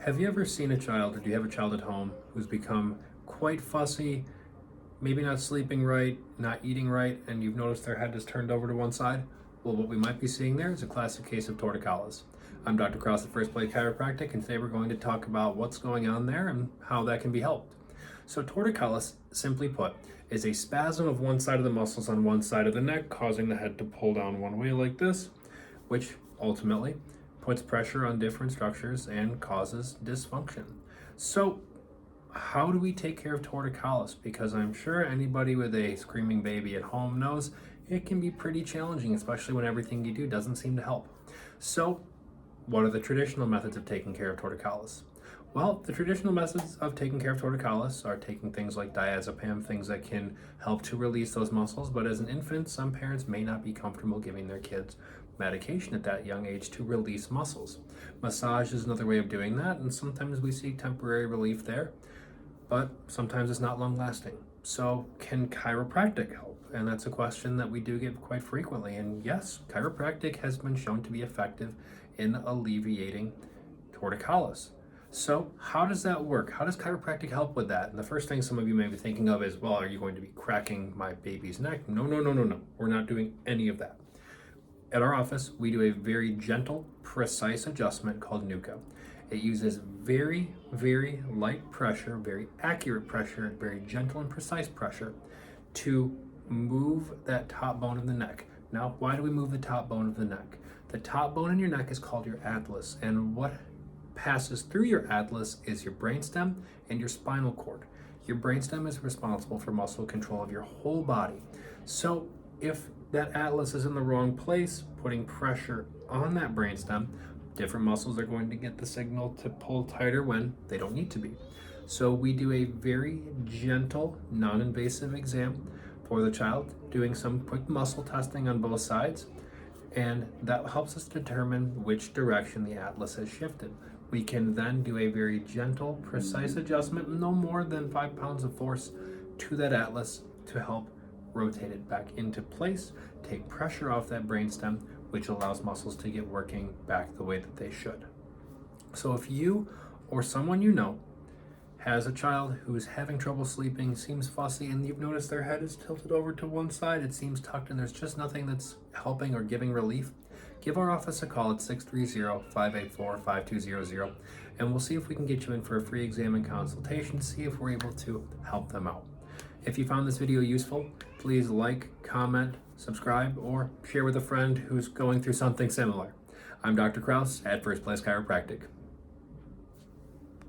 Have you ever seen a child, or do you have a child at home who's become quite fussy, maybe not sleeping right, not eating right, and you've noticed their head is turned over to one side? Well, what we might be seeing there is a classic case of torticollis. I'm Dr. Krause at First Plate Chiropractic, and today we're going to talk about what's going on there and how that can be helped. So torticollis, simply put, is a spasm of one side of the muscles on one side of the neck, causing the head to pull down one way like this, which ultimately puts pressure on different structures and causes dysfunction. So how do we take care of torticollis? Because I'm sure anybody with a screaming baby at home knows it can be pretty challenging, especially when everything you do doesn't seem to help. So what are the traditional methods of taking care of torticollis? Well, the traditional methods of taking care of torticollis are taking things like diazepam, things that can help to release those muscles, but as an infant, some parents may not be comfortable giving their kids medication at that young age to release muscles. Massage is another way of doing that, and sometimes we see temporary relief there, but sometimes it's not long lasting. So can chiropractic help? And that's a question that we do get quite frequently. And yes, chiropractic has been shown to be effective in alleviating torticollis. So how does that work? How does chiropractic help with that? And the first thing some of you may be thinking of is, well, are you going to be cracking my baby's neck? No. We're not doing any of that. At our office, we do a very gentle, precise adjustment called NUCA. It uses very, very light pressure, very accurate pressure, very gentle and precise pressure to move that top bone of the neck. Now, why do we move the top bone of the neck? The top bone in your neck is called your atlas, and what passes through your atlas is your brainstem and your spinal cord. Your brainstem is responsible for muscle control of your whole body. So if that atlas is in the wrong place, putting pressure on that brainstem, different muscles are going to get the signal to pull tighter when they don't need to be. So we do a very gentle, non-invasive exam for the child, doing some quick muscle testing on both sides, and that helps us determine which direction the atlas has shifted. We can then do a very gentle, precise adjustment, no more than 5 pounds of force to that atlas to help rotate it back into place, take pressure off that brainstem, which allows muscles to get working back the way that they should. So if you or someone you know has a child who's having trouble sleeping, seems fussy, and you've noticed their head is tilted over to one side, it seems tucked, and there's just nothing that's helping or giving relief, give our office a call at 630-584-5200, and we'll see if we can get you in for a free exam and consultation to see if we're able to help them out. If you found this video useful, please like, comment, subscribe, or share with a friend who's going through something similar. I'm Dr. Krause at First Place Chiropractic.